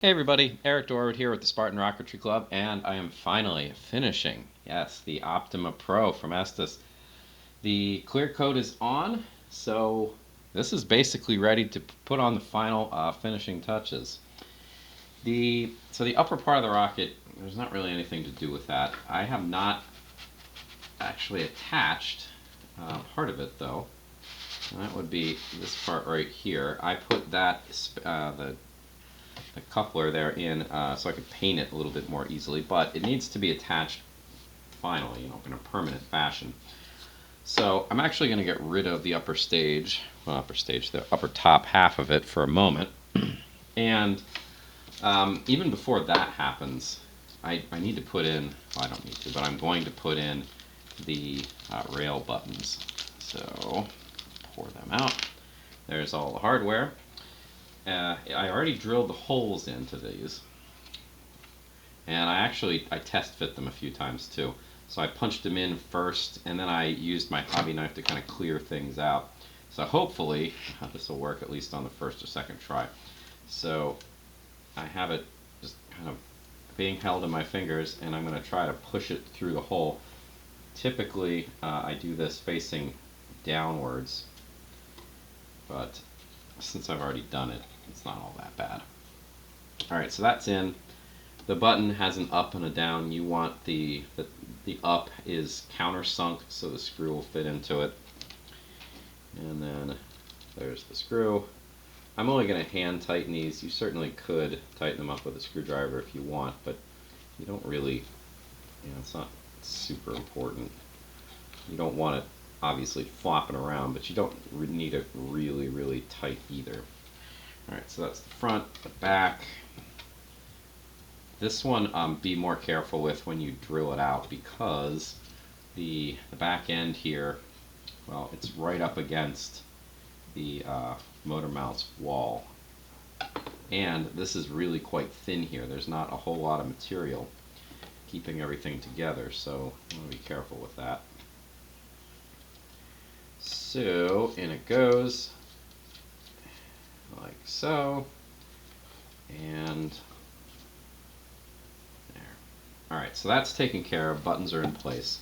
Hey everybody, Eric Dorward here with the Spartan Rocketry Club, and I am finally finishing, yes, the Optima Pro from Estes. The clear coat is on, so this is basically ready to put on the final finishing touches. So the upper part of the rocket, there's not really anything to do with that. I have not actually attached part of it though. That would be this part right here. I put that the coupler there in so I could paint it a little bit more easily, but it needs to be attached finally, in a permanent fashion. So I'm actually going to get rid of the the upper top half of it for a moment. And even before that happens, I need to put in, well, I don't need to, but I'm going to put in the rail buttons. So pour them out. There's all the hardware. I already drilled the holes into these, and I test fit them a few times too. So I punched them in first, and then I used my hobby knife to kind of clear things out. So hopefully this will work at least on the first or second try. So I have it just kind of being held in my fingers, and I'm going to try to push it through the hole. Typically I do this facing downwards, but since I've already done it, it's not all that bad. Alright, so that's in. The button has an up and a down. You want the up is countersunk, so the screw will fit into it. And then there's the screw. I'm only going to hand tighten these. You certainly could tighten them up with a screwdriver if you want, but you don't really, it's not super important. You don't want it obviously flopping around, but you don't need it really, really tight either. Alright, so that's the front, the back. This one, be more careful with when you drill it out, because the back end here, well, it's right up against the motor mount's wall. And this is really quite thin here. There's not a whole lot of material keeping everything together, so you want to be careful with that. So in it goes, like so, and there. Alright, so that's taken care of. Buttons are in place.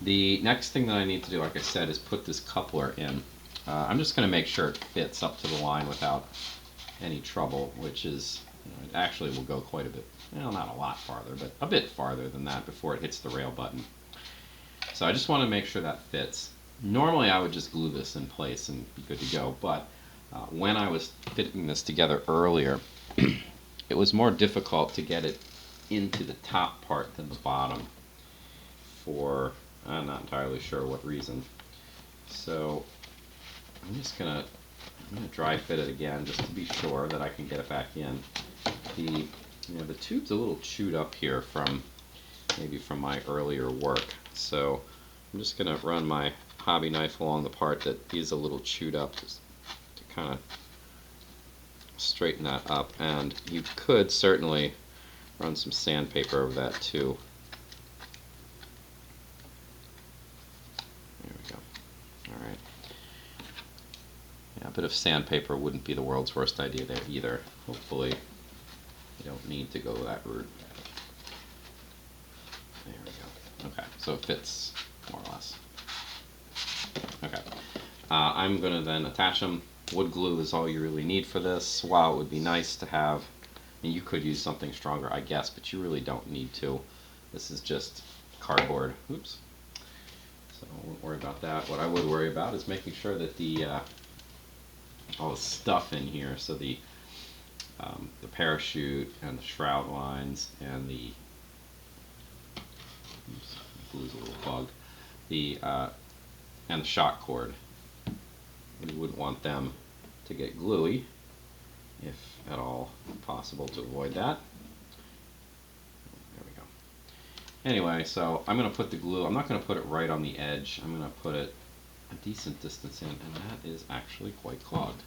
The next thing that I need to do, like I said, is put this coupler in. I'm just going to make sure it fits up to the line without any trouble, which is, it actually will go quite a bit, well, not a lot farther, but a bit farther than that before it hits the rail button. So I just want to make sure that fits. Normally I would just glue this in place and be good to go, but when I was fitting this together earlier, it was more difficult to get it into the top part than the bottom for, I'm not entirely sure what reason. So I'm gonna dry fit it again just to be sure that I can get it back in. The tube's a little chewed up here from maybe from my earlier work, so I'm just gonna run my hobby knife along the part that is a little chewed up just to kind of straighten that up. And you could certainly run some sandpaper over that too. There we go. Alright. Yeah, a bit of sandpaper wouldn't be the world's worst idea there either. Hopefully you don't need to go that route. There we go. Okay, so it fits more or less. Okay. I'm going to then attach them. Wood glue is all you really need for this. While it would be nice to have, and you could use something stronger, I guess, but you really don't need to. This is just cardboard. Oops. So I won't worry about that. What I would worry about is making sure that all the stuff in here, so the parachute and the shroud lines and the, oops, glue's a little bugged, and the shock cord. You wouldn't want them to get gluey, if at all possible to avoid that. There we go. Anyway, so I'm going to put the glue, I'm not going to put it right on the edge, I'm going to put it a decent distance in, and that is actually quite clogged.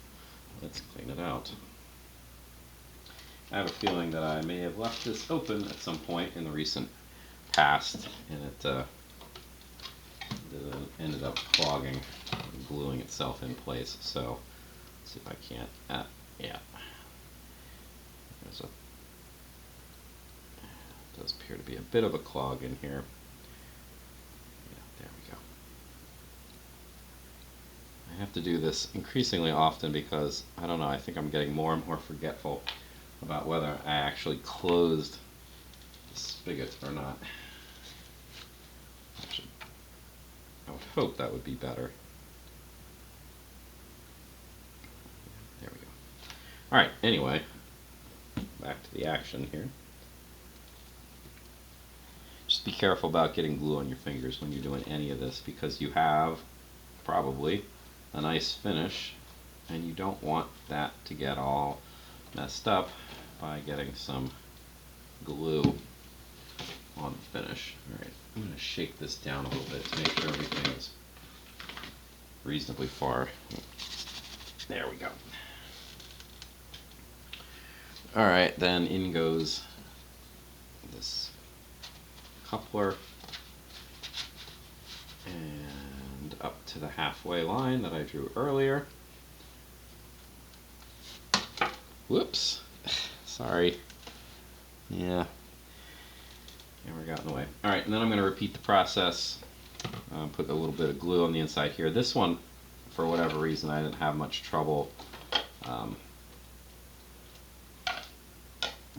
Let's clean it out. I have a feeling that I may have left this open at some point in the recent past, and it ended up clogging, gluing itself in place. So let's see if I can't. Yeah, there's a does appear to be a bit of a clog in here. Yeah, there we go. I have to do this increasingly often because, I don't know, I think I'm getting more and more forgetful about whether I actually closed the spigot or not. I would hope that would be better. There we go. Alright, anyway, back to the action here. Just be careful about getting glue on your fingers when you're doing any of this, because you have probably a nice finish and you don't want that to get all messed up by getting some glue on the finish. Alright, I'm going to shake this down a little bit to make sure everything is reasonably far. There we go. Alright, then in goes this coupler and up to the halfway line that I drew earlier. Whoops, sorry. Yeah, camera got in the way. Alright, and then I'm going to repeat the process. Put a little bit of glue on the inside here. This one, for whatever reason, I didn't have much trouble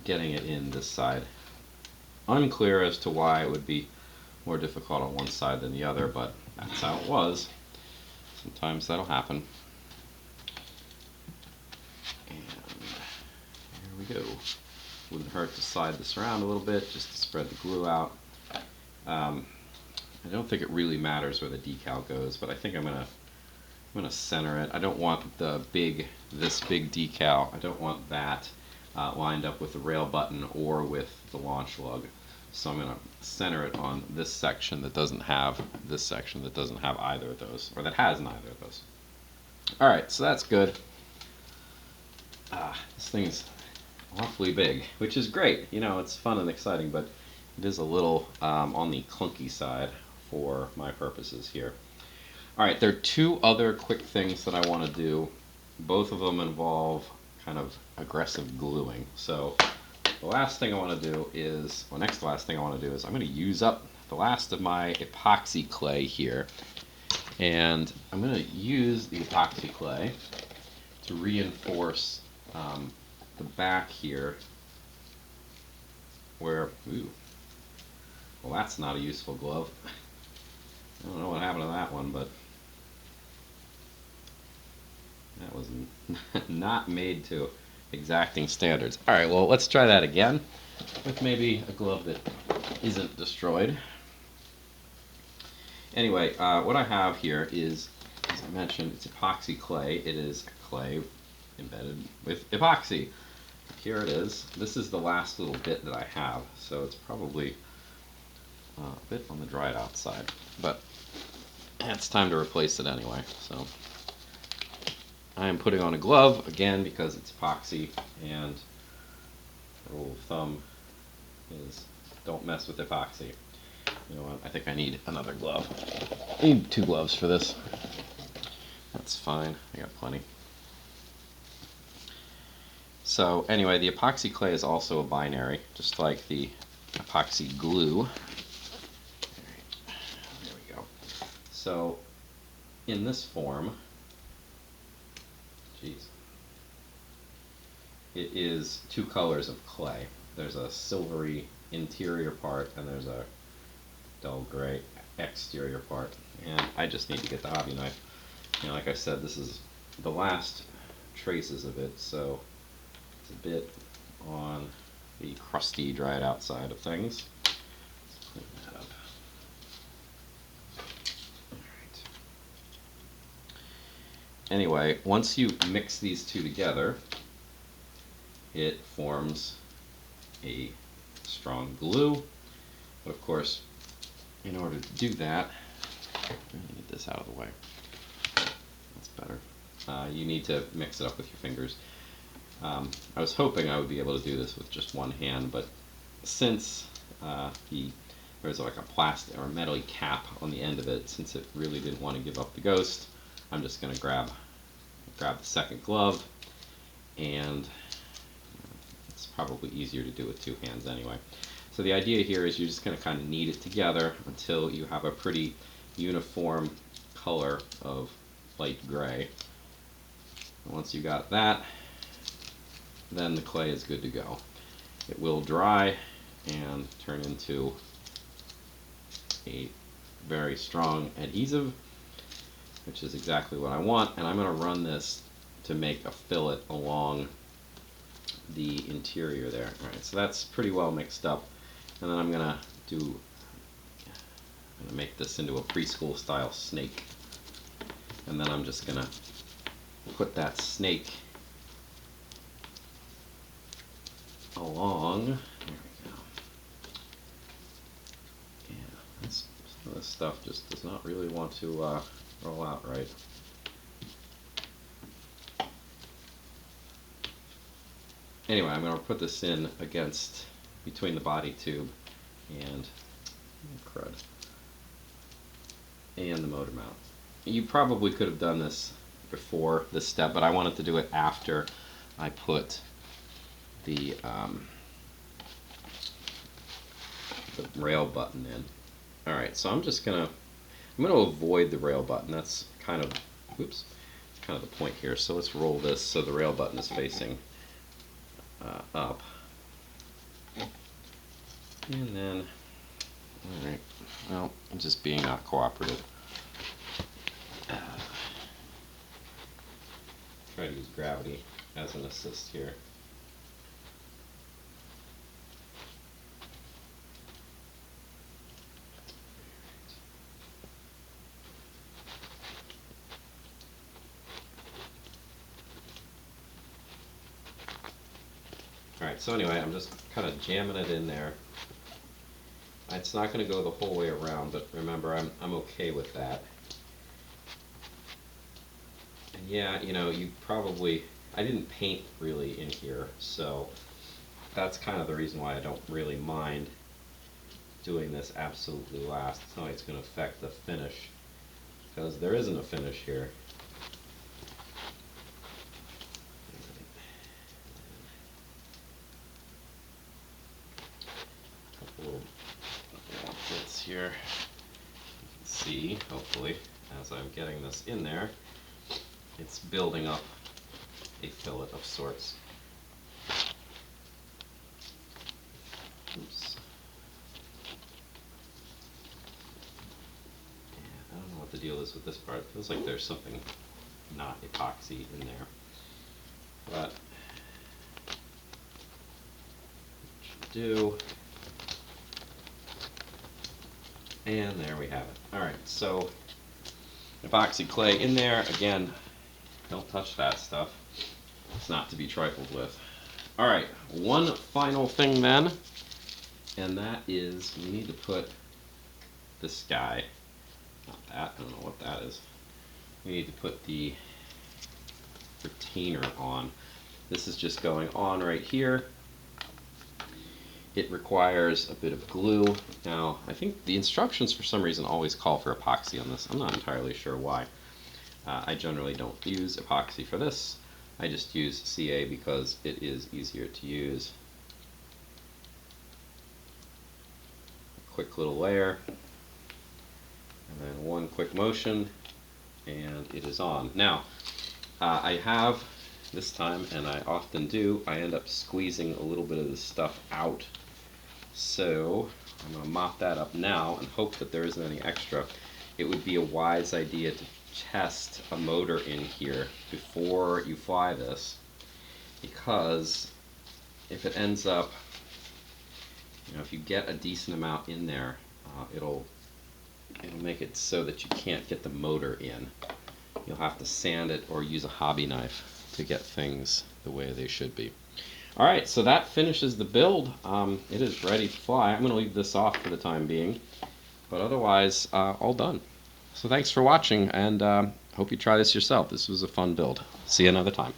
getting it in this side. Unclear as to why it would be more difficult on one side than the other, but that's how it was. Sometimes that'll happen. And there we go. Wouldn't hurt to slide this around a little bit just to spread the glue out. I don't think it really matters where the decal goes, but I think I'm gonna center it. I don't want this big decal. I don't want that lined up with the rail button or with the launch lug. So I'm going to center it on this section that doesn't have either of those, or that has neither of those. Alright, so that's good. This thing's awfully big, which is great. You know, it's fun and exciting, but it is a little on the clunky side for my purposes here. Alright, there are two other quick things that I want to do. Both of them involve kind of aggressive gluing. So the last thing I want to do is, well, next to last thing I want to do is I'm going to use up the last of my epoxy clay here. And I'm going to use the epoxy clay to reinforce the back here where, ooh, well, that's not a useful glove. I don't know what happened to that one, but that was not made to exacting standards. Alright, well, let's try that again with maybe a glove that isn't destroyed. Anyway, what I have here is, as I mentioned, it's epoxy clay. It is clay embedded with epoxy. Here it is. This is the last little bit that I have, so it's probably a bit on the dried out side, but it's time to replace it anyway. So I am putting on a glove again because it's epoxy, and the rule of thumb is don't mess with epoxy. You know what, I think I need another glove. I need two gloves for this. That's fine, I got plenty. So anyway, the epoxy clay is also a binary, just like the epoxy glue. There we go. So in this form, geez, it is two colors of clay. There's a silvery interior part and there's a dull gray exterior part. And I just need to get the hobby knife. You know, like I said, this is the last traces of it, so it's a bit on the crusty, dried out side of things. Let's clean that up. Alright. Anyway, once you mix these two together, it forms a strong glue. But of course, in order to do that, I'm going to get this out of the way. That's better. You need to mix it up with your fingers. I was hoping I would be able to do this with just one hand, but since there's like a plastic or metal cap on the end of it, since it really didn't want to give up the ghost, I'm just going to grab the second glove, and it's probably easier to do with two hands anyway. So the idea here is you're just going to kind of knead it together until you have a pretty uniform color of light gray. And once you got that, then the clay is good to go. It will dry and turn into a very strong adhesive, which is exactly what I want. And I'm going to run this to make a fillet along the interior there. Alright, so that's pretty well mixed up. And then I'm going to make this into a preschool style snake. And then I'm just going to put that snake along. There we go. Yeah, some of this stuff just does not really want to roll out right. Anyway, I'm going to put this in against between the body tube and the motor mount. You probably could have done this before this step, but I wanted to do it after I put the rail button in. Alright, so I'm going to avoid the rail button. That's kind of the point here. So let's roll this so the rail button is facing up. And then, alright, well, I'm just being not cooperative. Try to use gravity as an assist here. Alright, so anyway, I'm just kind of jamming it in there. It's not going to go the whole way around, but remember, I'm okay with that. And yeah, you know, I didn't paint really in here, so that's kind of the reason why I don't really mind doing this absolutely last. It's not like it's going to affect the finish, because there isn't a finish here. Here, you can see, hopefully, as I'm getting this in there, it's building up a fillet of sorts. Oops. Yeah, I don't know what the deal is with this part. It feels like there's something not epoxy in there. But, what you do. And there we have it. Alright, so epoxy clay in there. Again, don't touch that stuff. It's not to be trifled with. Alright, one final thing then, and that is we need to put this guy, not that, I don't know what that is. We need to put the retainer on. This is just going on right here. It requires a bit of glue. Now, I think the instructions for some reason always call for epoxy on this. I'm not entirely sure why. I generally don't use epoxy for this. I just use CA because it is easier to use. A quick little layer, and then one quick motion, and it is on. Now, I have this time, and I often do, I end up squeezing a little bit of this stuff out. So I'm going to mop that up now and hope that there isn't any extra. It would be a wise idea to test a motor in here before you fly this, because if it ends up, you know, if you get a decent amount in there, it'll make it so that you can't get the motor in. You'll have to sand it or use a hobby knife to get things the way they should be. Alright, so that finishes the build. It is ready to fly. I'm going to leave this off for the time being, but otherwise, all done. So thanks for watching, and hope you try this yourself. This was a fun build. See you another time.